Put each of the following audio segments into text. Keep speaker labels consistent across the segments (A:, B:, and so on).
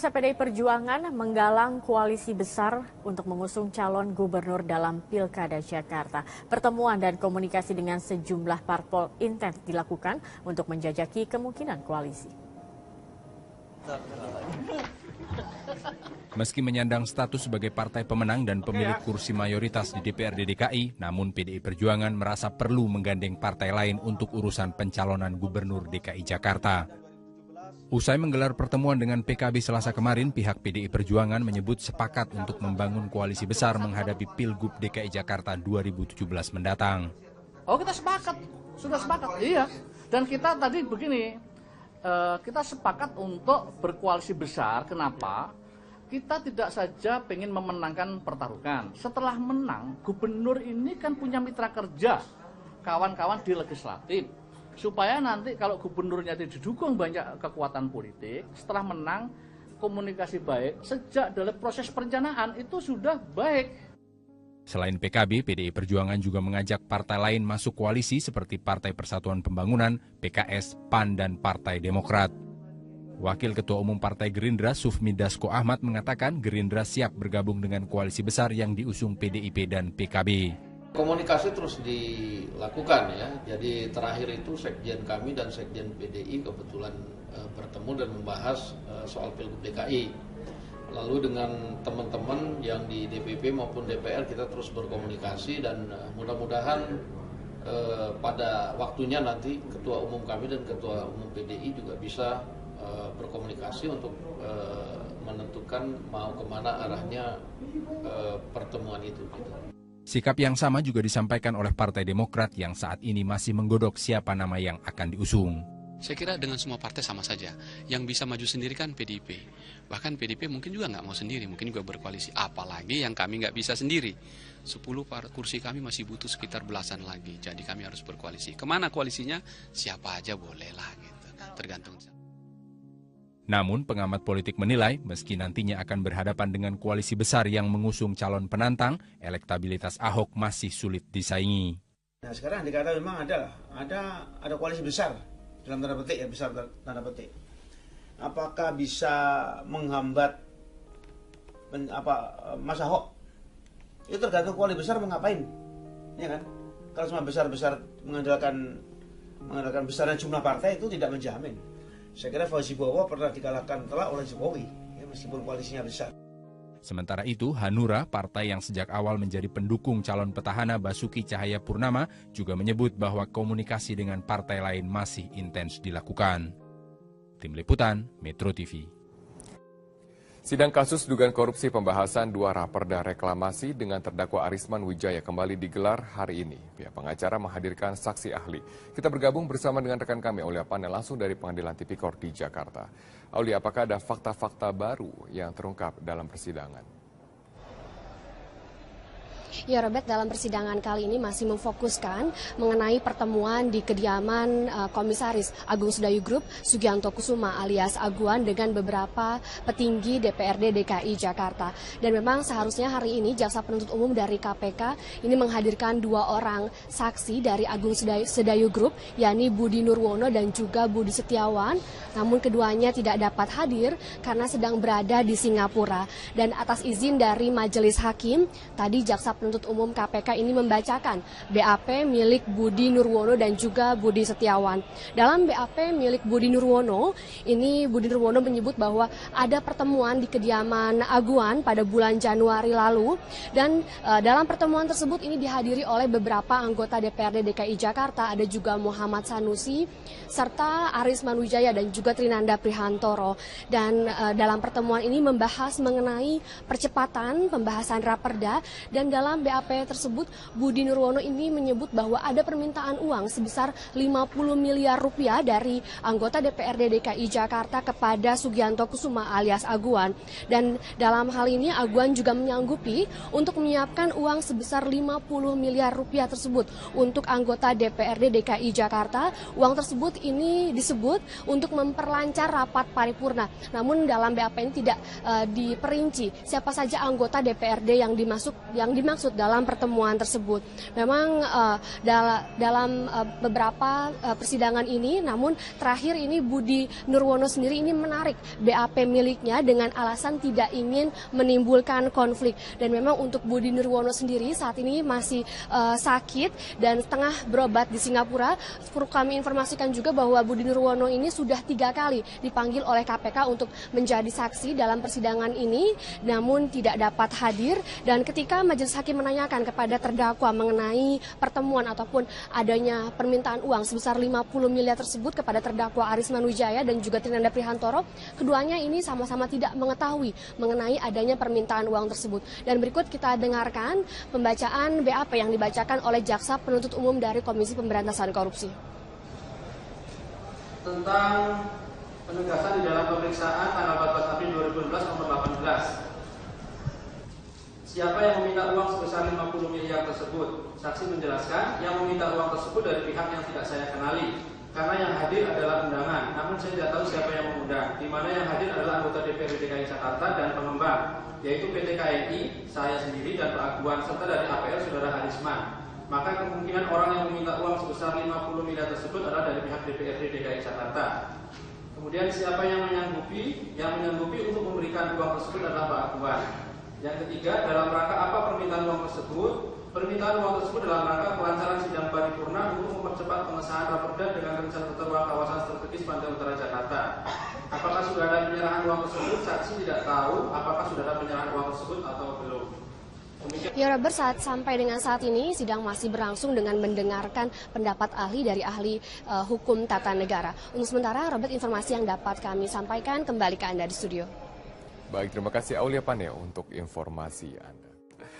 A: Pemirsa, PDI Perjuangan menggalang koalisi besar untuk mengusung calon gubernur dalam Pilkada Jakarta. Pertemuan dan komunikasi dengan sejumlah parpol intens dilakukan untuk menjajaki kemungkinan koalisi.
B: Meski menyandang status sebagai partai pemenang dan pemilik kursi mayoritas di DPRD DKI, namun PDI Perjuangan merasa perlu menggandeng partai lain untuk urusan pencalonan gubernur DKI Jakarta. Usai menggelar pertemuan dengan PKB Selasa kemarin, pihak PDI Perjuangan menyebut sepakat untuk membangun koalisi besar menghadapi Pilgub DKI Jakarta 2017 mendatang.
C: Oh, kita sepakat, sudah sepakat, iya. Dan kita tadi begini, kita sepakat untuk berkoalisi besar. Kenapa? Kita tidak saja ingin memenangkan pertarungan. Setelah menang, gubernur ini kan punya mitra kerja, kawan-kawan di legislatif. Supaya nanti kalau gubernurnya didukung banyak kekuatan politik, setelah menang komunikasi baik, sejak dalam proses perencanaan itu sudah baik.
B: Selain PKB, PDI Perjuangan juga mengajak partai lain masuk koalisi seperti Partai Persatuan Pembangunan, PKS, PAN, dan Partai Demokrat. Wakil Ketua Umum Partai Gerindra, Sufmi Dasko Ahmad, mengatakan Gerindra siap bergabung dengan koalisi besar yang diusung PDIP dan PKB.
D: Komunikasi terus dilakukan ya, jadi terakhir itu sekjen kami dan sekjen PDI kebetulan bertemu dan membahas soal Pilgub DKI. Lalu dengan teman-teman yang di DPP maupun DPR kita terus berkomunikasi dan mudah-mudahan pada waktunya nanti Ketua Umum kami dan Ketua Umum PDI juga bisa berkomunikasi untuk menentukan mau kemana arahnya pertemuan itu.
B: Sikap yang sama juga disampaikan oleh Partai Demokrat yang saat ini masih menggodok siapa nama yang akan diusung.
E: Saya kira dengan semua partai sama saja. Yang bisa maju sendiri kan PDIP. Bahkan PDIP mungkin juga nggak mau sendiri, mungkin juga berkoalisi. Apalagi yang kami nggak bisa sendiri. 10 kursi kami masih butuh sekitar belasan lagi. Jadi kami harus berkoalisi. Kemana koalisinya? Siapa aja bolehlah gitu. Tergantung.
B: Namun pengamat politik menilai meski nantinya akan berhadapan dengan koalisi besar yang mengusung calon penantang, elektabilitas Ahok masih sulit disaingi.
F: Nah sekarang dikata memang ada koalisi besar dalam tanda petik ya, besar tanda petik. Apakah bisa menghambat Mas Ahok? Itu tergantung koalisi besar mau ngapain, ya kan? Kalau cuma besar-besar mengandalkan besarnya jumlah partai itu tidak menjamin. Saya kira Fauzi Bowo pernah dikalahkan telak oleh Jokowi, ya, meskipun koalisinya besar.
B: Sementara itu, Hanura, partai yang sejak awal menjadi pendukung calon petahana Basuki Cahayapurnama, juga menyebut bahwa komunikasi dengan partai lain masih intens dilakukan. Tim Liputan, Metro TV.
G: Sidang kasus dugaan korupsi pembahasan 2 raperda reklamasi dengan terdakwa Arisman Wijaya kembali digelar hari ini. Pihak pengacara menghadirkan saksi ahli. Kita bergabung bersama dengan rekan kami Aulia Panel langsung dari Pengadilan Tipikor di Jakarta. Aulia, apakah ada fakta-fakta baru yang terungkap dalam persidangan?
H: Ya Robert, dalam persidangan kali ini masih memfokuskan mengenai pertemuan di kediaman Komisaris Agung Sedayu Group Sugianto Kusuma alias Aguan dengan beberapa petinggi DPRD DKI Jakarta. Dan memang seharusnya hari ini Jaksa Penuntut Umum dari KPK ini menghadirkan 2 orang saksi dari Agung Sedayu Group, yakni Budi Nurwono dan juga Budi Setiawan. Namun keduanya tidak dapat hadir karena sedang berada di Singapura. Dan atas izin dari Majelis Hakim, tadi Jaksa Penuntut Umum KPK ini membacakan BAP milik Budi Nurwono dan juga Budi Setiawan. Dalam BAP milik Budi Nurwono, ini Budi Nurwono menyebut bahwa ada pertemuan di kediaman Aguan pada bulan Januari lalu dan dalam pertemuan tersebut ini dihadiri oleh beberapa anggota DPRD DKI Jakarta, ada juga Muhammad Sanusi serta Arisman Wijaya dan juga Trinanda Prihantoro. Dan dalam pertemuan ini membahas mengenai percepatan pembahasan raperda dan dalam BAP tersebut Budi Nurwono ini menyebut bahwa ada permintaan uang sebesar 50 miliar rupiah dari anggota DPRD DKI Jakarta kepada Sugianto Kusuma alias Aguan. Dan dalam hal ini Aguan juga menyanggupi untuk menyiapkan uang sebesar 50 miliar rupiah tersebut untuk anggota DPRD DKI Jakarta. Uang tersebut ini disebut untuk memperlancar rapat paripurna. Namun dalam BAP ini tidak diperinci siapa saja anggota DPRD yang dimaksud dimaksud dalam pertemuan tersebut. Memang dalam beberapa persidangan ini, namun terakhir ini Budi Nurwono sendiri ini menarik BAP miliknya dengan alasan tidak ingin menimbulkan konflik. Dan memang untuk Budi Nurwono sendiri saat ini masih sakit dan tengah berobat di Singapura. Perlu kami informasikan juga bahwa Budi Nurwono ini sudah 3 kali dipanggil oleh KPK untuk menjadi saksi dalam persidangan ini, namun tidak dapat hadir. Dan ketika majelis hakim menanyakan kepada terdakwa mengenai pertemuan ataupun adanya permintaan uang sebesar 50 miliar tersebut kepada terdakwa Arisman Wijaya dan juga Trinanda Prihantoro, keduanya ini sama-sama tidak mengetahui mengenai adanya permintaan uang tersebut. Dan berikut kita dengarkan pembacaan BAP yang dibacakan oleh Jaksa Penuntut Umum dari Komisi Pemberantasan Korupsi.
I: Tentang penegasan di dalam pemeriksaan tanggal 14 April 2012 nomor 18. Siapa yang meminta uang sebesar 50 miliar tersebut? Saksi menjelaskan, yang meminta uang tersebut dari pihak yang tidak saya kenali. Karena yang hadir adalah undangan, namun saya tidak tahu siapa yang mengundang. Di mana yang hadir adalah anggota DPRD DKI Jakarta dan pengembang, yaitu PT KNI, saya sendiri dan Pak Aguan, serta dari APR Saudara Arisman. Maka kemungkinan orang yang meminta uang sebesar 50 miliar tersebut adalah dari pihak DPRD DKI Jakarta. Kemudian siapa yang menyanggupi? Yang menyanggupi untuk memberikan uang tersebut adalah Pak Aguan. Yang ketiga, dalam rangka apa permintaan uang tersebut? Permintaan uang tersebut dalam rangka kelancaran sidang paripurna untuk mempercepat pengesahan raperda dengan rencana tata ruang kawasan strategis Pantai Utara Jakarta. Apakah sudah ada penyerahan uang tersebut? Saksi tidak tahu apakah sudah ada penyerahan uang tersebut atau belum.
H: Ya Robert, sampai dengan saat ini sidang masih berlangsung dengan mendengarkan pendapat ahli dari ahli hukum tata negara. Untuk sementara, Robert, informasi yang dapat kami sampaikan, kembali ke Anda di studio.
G: Baik, terima kasih Aulia Paneo untuk informasi Anda.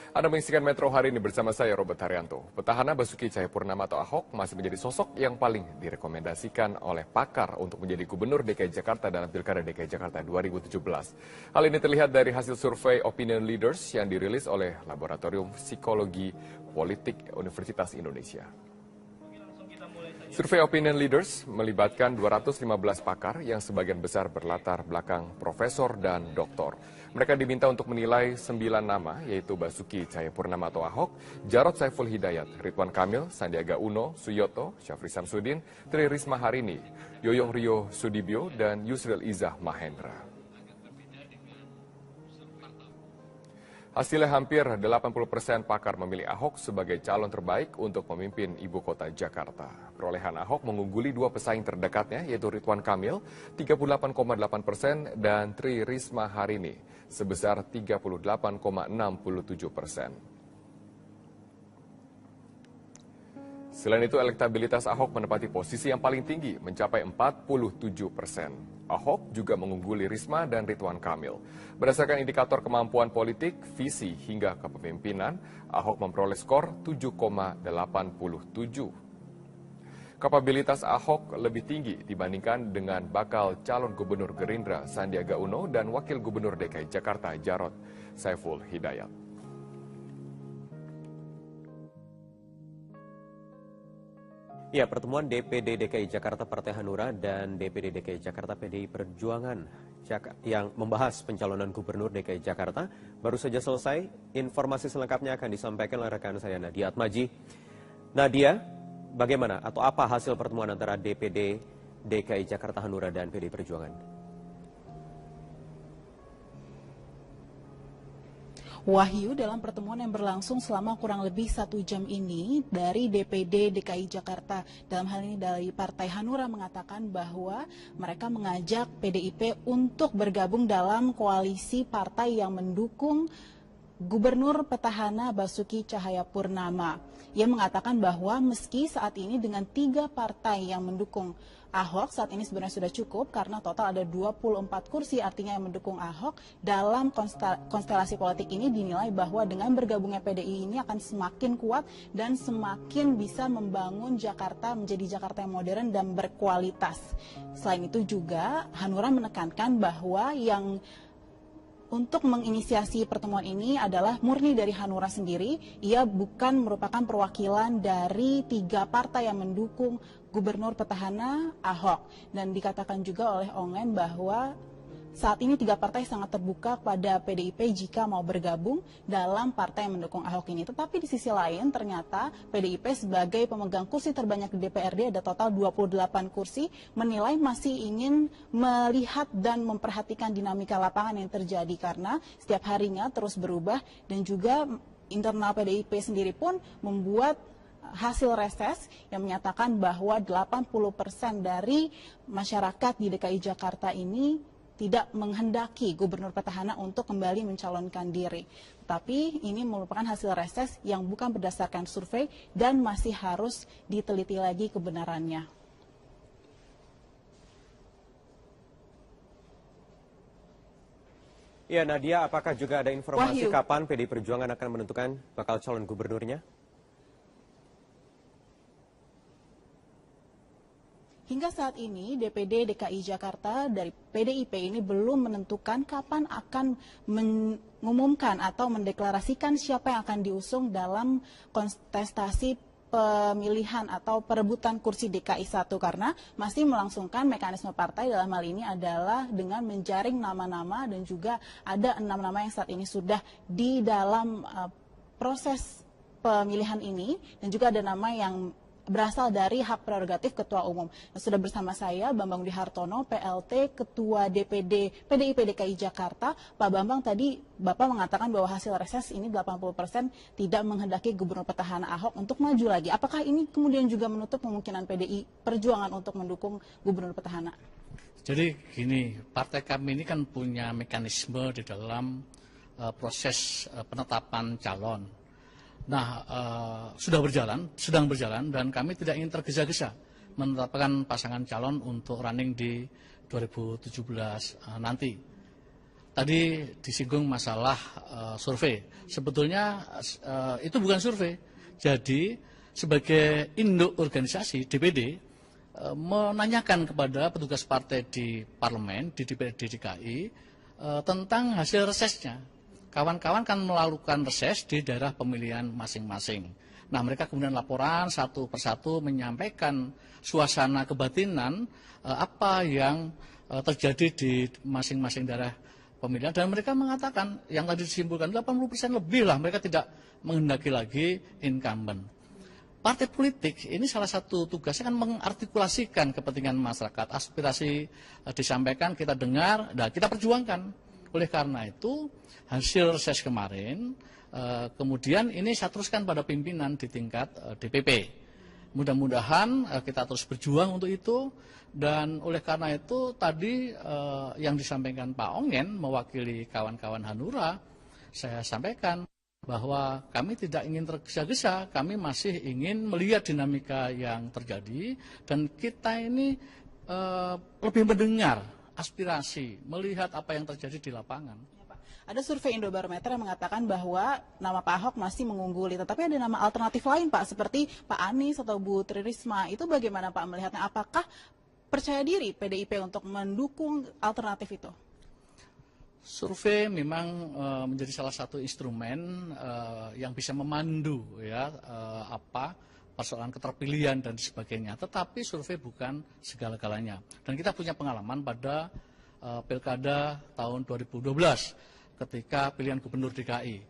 G: Anda menyaksikan Metro hari ini bersama saya Robert Haryanto. Petahana Basuki Cahayapurnama atau Ahok masih menjadi sosok yang paling direkomendasikan oleh pakar untuk menjadi Gubernur DKI Jakarta dalam Pilkada DKI Jakarta 2017. Hal ini terlihat dari hasil survei Opinion Leaders yang dirilis oleh Laboratorium Psikologi Politik Universitas Indonesia. Survei Opinion Leaders melibatkan 215 pakar yang sebagian besar berlatar belakang profesor dan doktor. Mereka diminta untuk menilai 9 nama, yaitu Basuki Cahayapurnama atau Ahok, Jarod Saiful Hidayat, Ridwan Kamil, Sandiaga Uno, Suyoto, Syafri Samsudin, Tri Risma Harini, Yoyong Rio Sudibyo, dan Yusril Izzah Mahendra. Hasilnya hampir 80% pakar memilih Ahok sebagai calon terbaik untuk memimpin ibu kota Jakarta. Perolehan Ahok mengungguli 2 pesaing terdekatnya, yaitu Ridwan Kamil 38,8% dan Tri Risma Harini sebesar 38,67%. Selain itu, elektabilitas Ahok menempati posisi yang paling tinggi, mencapai 47%. Ahok juga mengungguli Risma dan Ridwan Kamil. Berdasarkan indikator kemampuan politik, visi hingga kepemimpinan, Ahok memperoleh skor 7,87. Kapabilitas Ahok lebih tinggi dibandingkan dengan bakal calon Gubernur Gerindra Sandiaga Uno dan Wakil Gubernur DKI Jakarta Jarod Saiful Hidayat.
J: Ya, pertemuan DPD DKI Jakarta Partai Hanura dan DPD DKI Jakarta PDI Perjuangan yang membahas pencalonan Gubernur DKI Jakarta baru saja selesai. Informasi selengkapnya akan disampaikan oleh rekan saya Nadia Atmaji. Nadia, bagaimana atau apa hasil pertemuan antara DPD DKI Jakarta Hanura dan PDI Perjuangan?
K: Wahyu, dalam pertemuan yang berlangsung selama kurang lebih 1 jam ini dari DPD DKI Jakarta, dalam hal ini dari Partai Hanura, mengatakan bahwa mereka mengajak PDIP untuk bergabung dalam koalisi partai yang mendukung Gubernur petahana Basuki Cahayapurnama. Ia mengatakan bahwa meski saat ini dengan 3 partai yang mendukung Ahok, saat ini sebenarnya sudah cukup karena total ada 24 kursi artinya yang mendukung Ahok. Dalam konstelasi politik ini dinilai bahwa dengan bergabungnya PDI ini akan semakin kuat dan semakin bisa membangun Jakarta menjadi Jakarta yang modern dan berkualitas. Selain itu juga Hanura menekankan bahwa yang untuk menginisiasi pertemuan ini adalah murni dari Hanura sendiri. Ia bukan merupakan perwakilan dari 3 partai yang mendukung Gubernur petahana Ahok. Dan dikatakan juga oleh Ongen bahwa saat ini 3 partai sangat terbuka pada PDIP jika mau bergabung dalam partai yang mendukung Ahok ini. Tetapi di sisi lain ternyata PDIP sebagai pemegang kursi terbanyak di DPRD, ada total 28 kursi, menilai masih ingin melihat dan memperhatikan dinamika lapangan yang terjadi karena setiap harinya terus berubah, dan juga internal PDIP sendiri pun membuat hasil reses yang menyatakan bahwa 80% dari masyarakat di DKI Jakarta ini tidak menghendaki gubernur petahana untuk kembali mencalonkan diri. Tapi ini merupakan hasil reses yang bukan berdasarkan survei dan masih harus diteliti lagi kebenarannya.
J: Ya, Nadia, apakah juga ada informasi kapan PDI Perjuangan akan menentukan bakal calon gubernurnya?
K: Hingga saat ini DPD DKI Jakarta dari PDIP ini belum menentukan kapan akan mengumumkan atau mendeklarasikan siapa yang akan diusung dalam kontestasi pemilihan atau perebutan kursi DKI 1 karena masih melangsungkan mekanisme partai. Dalam hal ini adalah dengan menjaring nama-nama, dan juga ada 6 nama yang saat ini sudah di dalam proses pemilihan ini, dan juga ada nama yang berasal dari hak prerogatif Ketua Umum. Sudah bersama saya Bambang Wihartono, PLT Ketua DPD PDIP DKI Jakarta. Pak Bambang, tadi Bapak mengatakan bahwa hasil reses ini 80% tidak menghendaki gubernur petahana Ahok untuk maju lagi. Apakah ini kemudian juga menutup kemungkinan PDI Perjuangan untuk mendukung gubernur petahana?
C: Jadi gini, partai kami ini kan punya mekanisme di dalam proses penetapan calon. Nah, sedang berjalan, dan kami tidak ingin tergesa-gesa menetapkan pasangan calon untuk running di 2017 nanti. Tadi disinggung masalah survei. Sebetulnya itu bukan survei. Jadi sebagai induk organisasi DPD menanyakan kepada petugas partai di parlemen, di DPRD DKI tentang hasil resesnya. Kawan-kawan kan melakukan reses di daerah pemilihan masing-masing. Nah, mereka kemudian laporan satu persatu menyampaikan suasana kebatinan apa yang terjadi di masing-masing daerah pemilihan. Dan mereka mengatakan, yang tadi disimpulkan 80% lebih lah, mereka tidak menghendaki lagi incumbent. Partai politik ini salah satu tugasnya kan mengartikulasikan kepentingan masyarakat. Aspirasi disampaikan, kita dengar, dan kita perjuangkan. Oleh karena itu, hasil reses kemarin, kemudian ini saya teruskan pada pimpinan di tingkat DPP. Mudah-mudahan kita terus berjuang untuk itu, dan oleh karena itu tadi yang disampaikan Pak Ongen mewakili kawan-kawan Hanura, saya sampaikan bahwa kami tidak ingin tergesa-gesa, kami masih ingin melihat dinamika yang terjadi, dan kita ini lebih mendengar aspirasi, melihat apa yang terjadi di lapangan.
K: Ya, Pak. Ada survei Indobarometer yang mengatakan bahwa nama Pak Ahok masih mengungguli, tetapi ada nama alternatif lain, Pak, seperti Pak Anies atau Bu Tri Risma. Itu bagaimana Pak melihatnya? Apakah percaya diri PDIP untuk mendukung alternatif itu?
C: Survei memang menjadi salah satu instrumen yang bisa memandu ya persoalan keterpilihan dan sebagainya. Tetapi survei bukan segala-galanya. Dan kita punya pengalaman pada Pilkada tahun 2012 ketika pilihan gubernur DKI.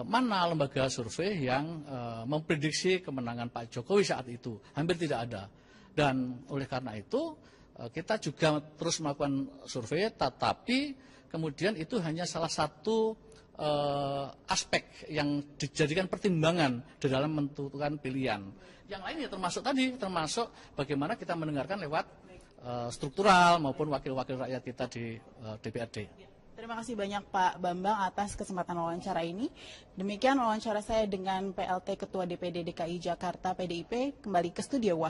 C: Mana lembaga survei yang memprediksi kemenangan Pak Jokowi saat itu? Hampir tidak ada. Dan oleh karena itu kita juga terus melakukan survei, tetapi kemudian itu hanya salah satu aspek yang dijadikan pertimbangan di dalam menentukan pilihan. Yang lainnya termasuk bagaimana kita mendengarkan lewat struktural maupun wakil-wakil rakyat kita di DPRD.
K: Terima kasih banyak Pak Bambang atas kesempatan wawancara ini. Demikian wawancara saya dengan PLT Ketua DPD DKI Jakarta PDIP. Kembali ke studio Wahyu.